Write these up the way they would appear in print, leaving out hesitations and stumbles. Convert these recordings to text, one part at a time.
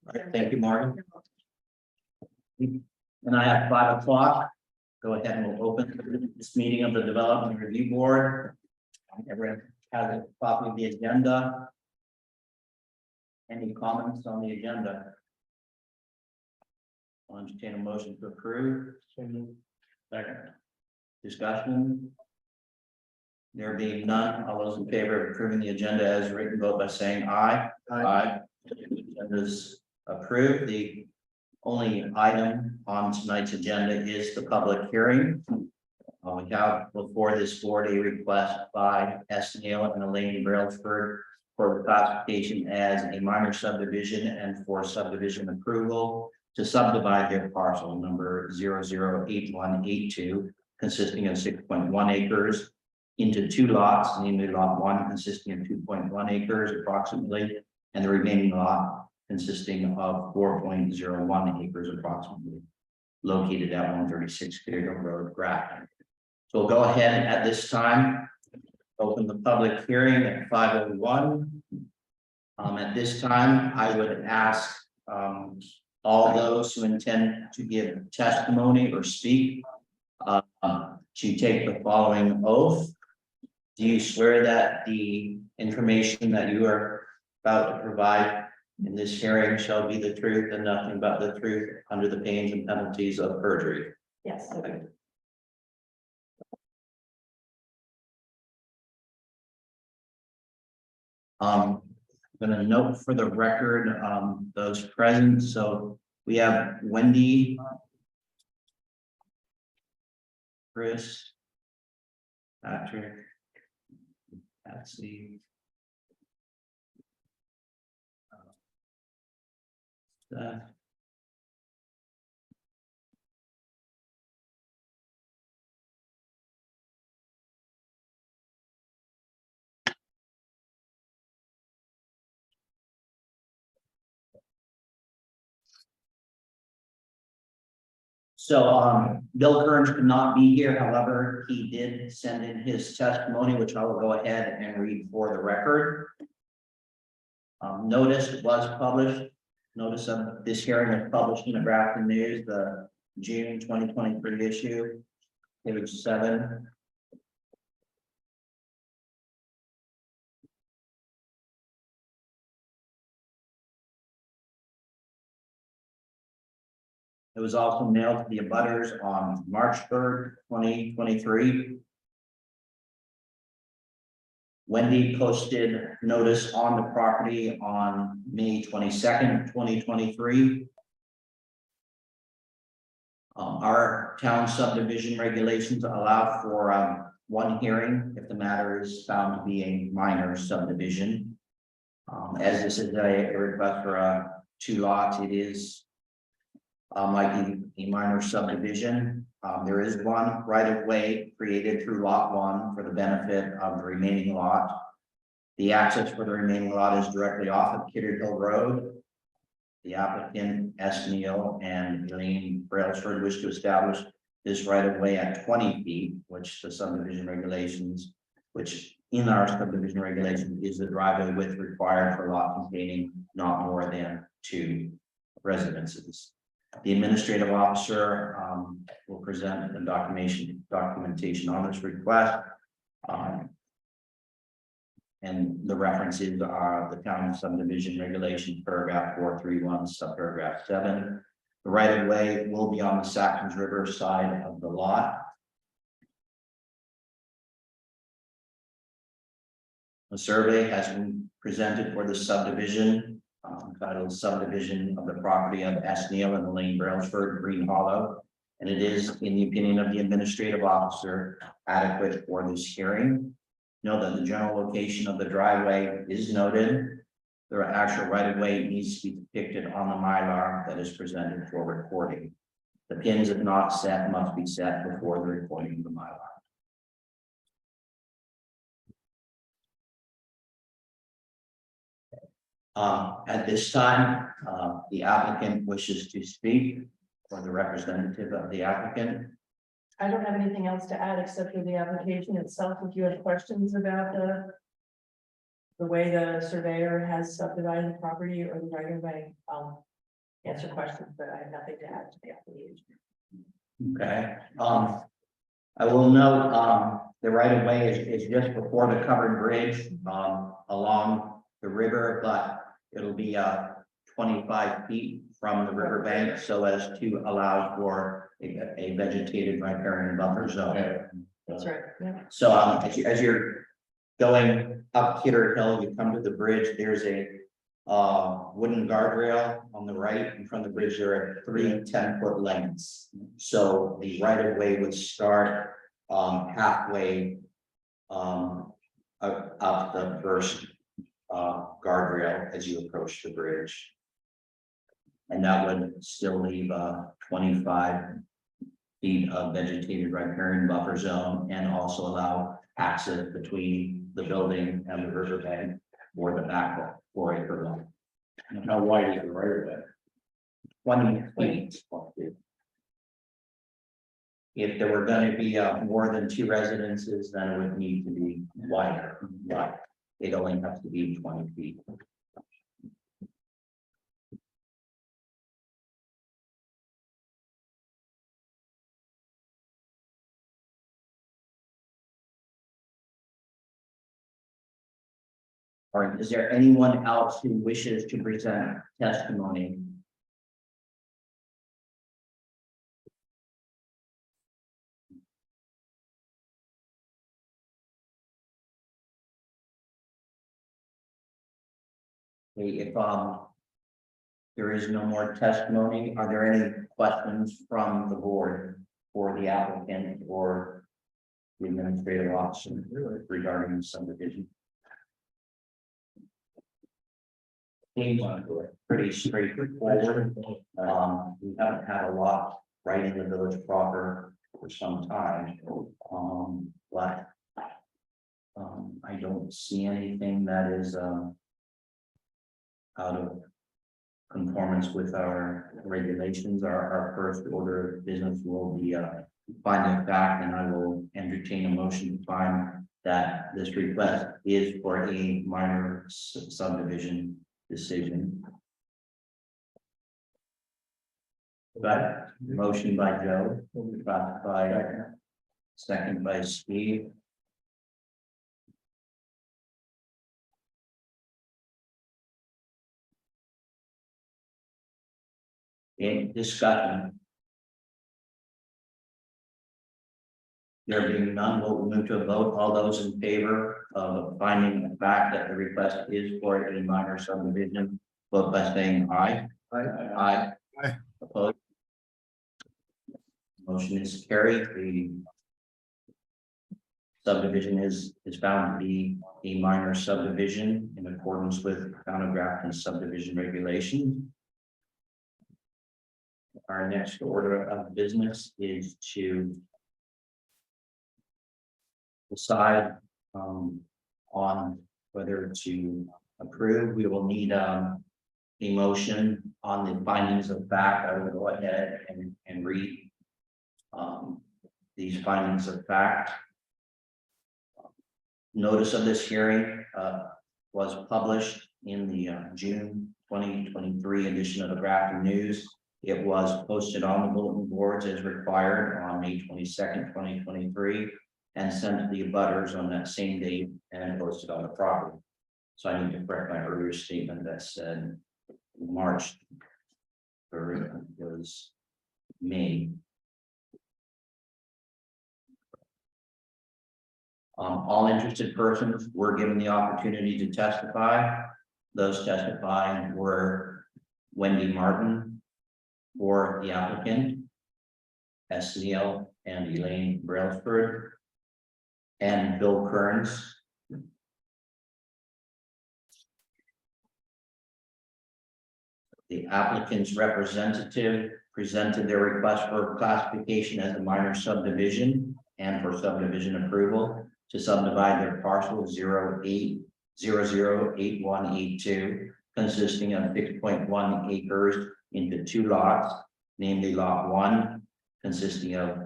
All right, thank you, Morgan. And I have 5 o'clock. Go ahead and we'll open this meeting of the Development Review Board. Everyone has a copy of the agenda. Any comments on the agenda? I'll entertain a motion to approve. Second. Discussion. There being none, all those in favor of approving the agenda as written, vote by saying aye. Aye. Agenda is approved. The only item on tonight's agenda is the public hearing. We have before this board a request by S. Neal and Elaine Brailsford for the classification as a minor subdivision and for subdivision approval to subdivide their parcel number 008182, consisting of 6.1 acres into 2 lots, namely lot 1 consisting of 2.1 acres approximately, and the remaining lot consisting of 4.01 acres approximately, located at 136 Clearhill Road, Grafton. So we'll go ahead at this time, open the public hearing at 5:01. At this time, I would ask all those who intend to give testimony or speak to take the following oath. Do you swear that the information that you are about to provide in this hearing shall be the truth and nothing but the truth under the pains and penalties of perjury? Yes. Okay. I'm going to note for the record those present. So we have Wendy, Chris, Patrick, Patsy, Seth, so Bill Kearns could not be here. However, he did send in his testimony, which I will go ahead and read for the record. Notice was published. Notice of this hearing was published in the Grafton News, the June 2023 issue, page 7. It was also mailed to the abutters on March 3rd, 2023. Wendy posted notice on the property on May 22nd, 2023. Our town subdivision regulations allow for 1 hearing if the matter is found to be a minor subdivision. As this is a request for 2 lots, it is like a minor subdivision. There is 1 right-of-way created through lot 1 for the benefit of the remaining lot. The access for the remaining lot is directly off of Kidder Hill Road. The applicant, S. Neal and Elaine Brailsford, wish to establish this right-of-way at 20 feet, which the subdivision regulations, which in our subdivision regulation is the driveway width required for a lot containing not more than 2 residences. The administrative officer will present the documentation on this request. And the references are the town subdivision regulations, paragraph 431, subparagraph 7. The right-of-way will be on the Saxons River side of the lot. A survey has been presented for the subdivision, titled Subdivision of the Property of S. Neal and Elaine Brailsford, Green Hollow, and it is, in the opinion of the administrative officer, adequate for this hearing. Note that the general location of the driveway is noted. The actual right-of-way needs to be depicted on the Mylar that is presented for recording. The pins, if not set, must be set before the recording of the Mylar. At this time, the applicant wishes to speak, or the representative of the applicant. I don't have anything else to add except for the application itself. If you have questions about the way the surveyor has subdivided the property or the right of way, I'll answer questions, but I have nothing to add to the application. Okay, I will note, the right of way is just before the covered bridge, along the river, but it'll be, 25 feet from the riverbank so as to allow for a vegetated riparian buffer zone. That's right, yeah. So, as you're going up Kidder Hill, you come to the bridge, there's a wooden guardrail on the right. In front of the bridge, there are 3 10-foot lengths. So the right of way would start halfway up the first guardrail as you approach the bridge. And that would still leave 25 feet of vegetated riparian buffer zone and also allow access between the building and the riverbank for the back 4 acre lot. And how wide is the right of way? 20 feet. If there were going to be more than 2 residences, then it would need to be wider, but it only has to be 20 feet. All right, is there anyone else who wishes to present testimony? Okay, if there is no more testimony, are there any questions from the board for the applicant or the administrative officer regarding the subdivision? Seems pretty straightforward. We haven't had a lot right in the village proper for some time. But I don't see anything that is out of conformance with our regulations. Our first order of business will be finding of fact, and I will entertain a motion to find that this request is for a minor subdivision decision. But motion by Joe, by second by Steve. In discussion. There being none, we'll move to a vote. All those in favor of finding the fact that the request is for a minor subdivision, vote by saying aye. Aye. Aye. Opposed? Motion is carried. The subdivision is found to be a minor subdivision in accordance with Town of Grafton subdivision regulations. Our next order of business is to decide on whether to approve. We will need a motion on the findings of fact. I will go ahead and read these findings of fact. Notice of this hearing was published in the June 2023 edition of the Grafton News. It was posted on the bulletin boards as required on May 22nd, 2023, and sent to the abutters on that same date and posted on the property. So I need to correct my earlier statement that said March 3rd was May. All interested persons were given the opportunity to testify. Those testifying were Wendy Martin for the applicant, SCL and Elaine Brailsford, and Bill Kearns. The applicant's representative presented their request for classification as a minor subdivision and for subdivision approval to subdivide their parcel 0808182, consisting of 6.1 acres into 2 lots, namely lot 1 consisting of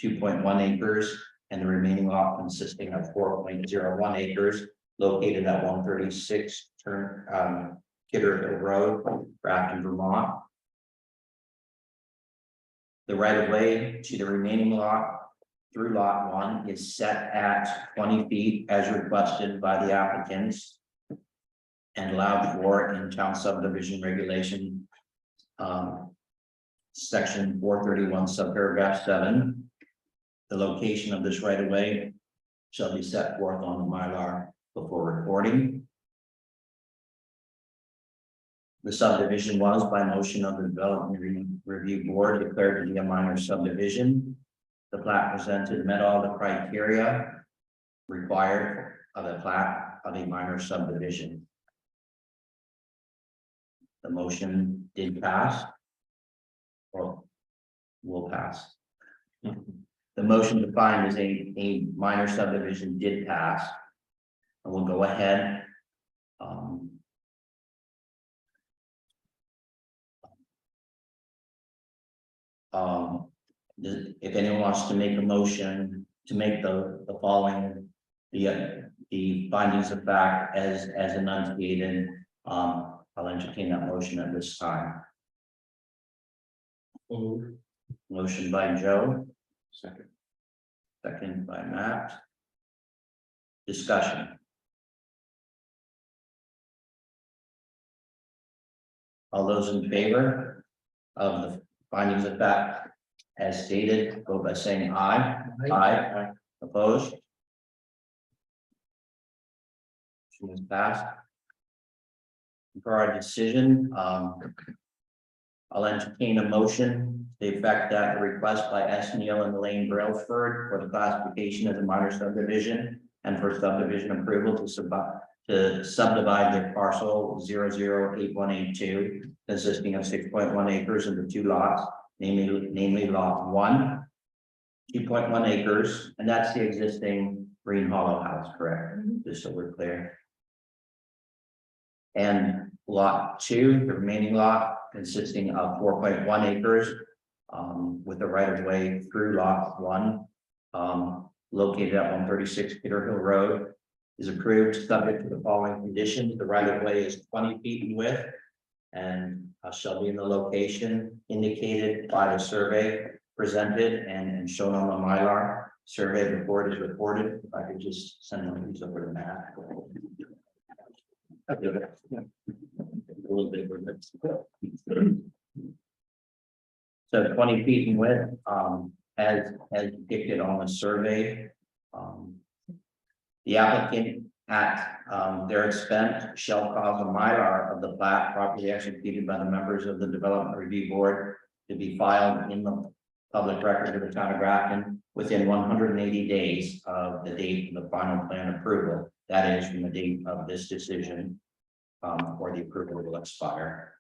2.1 acres and the remaining lot consisting of 4.01 acres located at 136 Kidder Hill Road, Grafton, Vermont. The right of way to the remaining lot through lot 1 is set at 20 feet as requested by the applicants and allowed for in town subdivision regulation, section 431, subparagraph 7. The location of this right of way shall be set forth on the Mylar before recording. The subdivision was, by motion of the Development Review Board, declared to be a minor subdivision. The plat presented met all the criteria required of a plat of a minor subdivision. The motion did pass. Or will pass. The motion defined as a minor subdivision did pass. And we'll go ahead. If anyone wants to make a motion to make the following, the findings of fact as enunciated, I'll entertain that motion at this time. Motion by Joe. Second by Matt. Discussion. All those in favor of the findings of fact as stated, vote by saying aye. Aye. Opposed? Motion is passed. For our decision, I'll entertain a motion to the effect that the request by S. Neal and Elaine Brailsford for the classification as a minor subdivision and for subdivision approval to subdivide their parcel 008182 consisting of 6.1 acres into 2 lots, namely lot 1, 2.1 acres, and that's the existing Green Hollow house, correct? Just so we're clear. And lot 2, the remaining lot, consisting of 4.1 acres, with the right of way through lot 1, located at 136 Kidder Hill Road, is approved subject to the following conditions. The right of way is 20 feet in width and shall be in the location indicated by the survey presented and shown on the Mylar. Survey report is recorded. If I could just send one of these over to Matt. A little bit. So 20 feet in width, as depicted on the survey. The applicant at their expense shall cause a Mylar of the plat properly executed by the members of the Development Review Board to be filed in the public record of the town of Grafton within 180 days of the date of the final plan approval. That is from the date of this decision, or the approval will expire.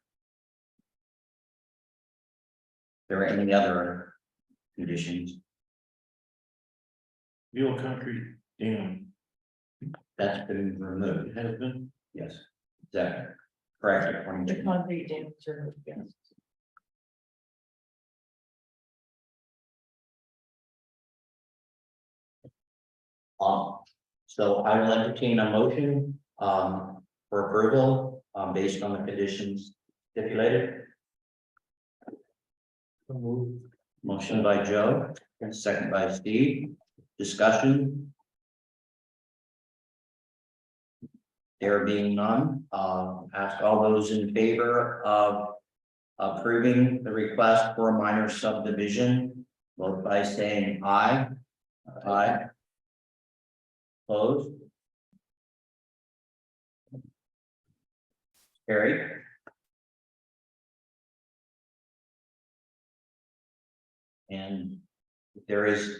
There are any other conditions? The old concrete dam That's been removed. has been. Yes. Is that correct? According The to concrete dams are, yes. So I will entertain a motion for approval based on the conditions stipulated. Motion by Joe, and second by Steve. Discussion. There being none, ask all those in favor of approving the request for a minor subdivision, vote by saying aye. Aye. Opposed? Carried. And if there is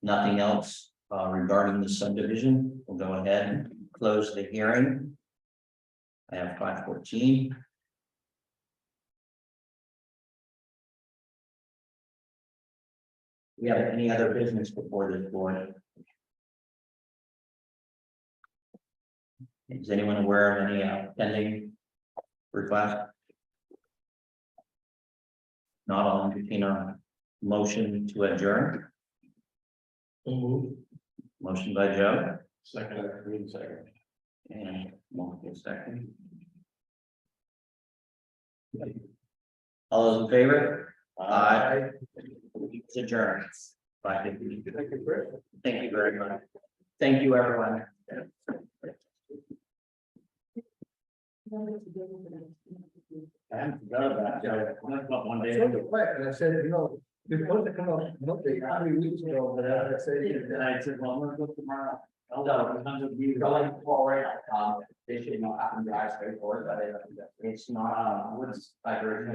nothing else regarding the subdivision, we'll go ahead and close the hearing. I have 5:14. We have any other business before this board? Is anyone aware of any pending request? Not, I'll entertain a motion to adjourn. Motion by Joe, Second. And multiple second. All those in favor? Aye. It's adjourned. Bye. Thank you, Chris. Thank you very much. Thank you, everyone. I haven't forgot about that. That's not one I day. told the wife, and I said, you know, you're supposed to come up, Monday, how many weeks ago, but I said, And I said, well, I'm gonna go tomorrow. I'll go, it's under the. Going forward, they should not have to drive straight forward, but it's not, what's, I heard,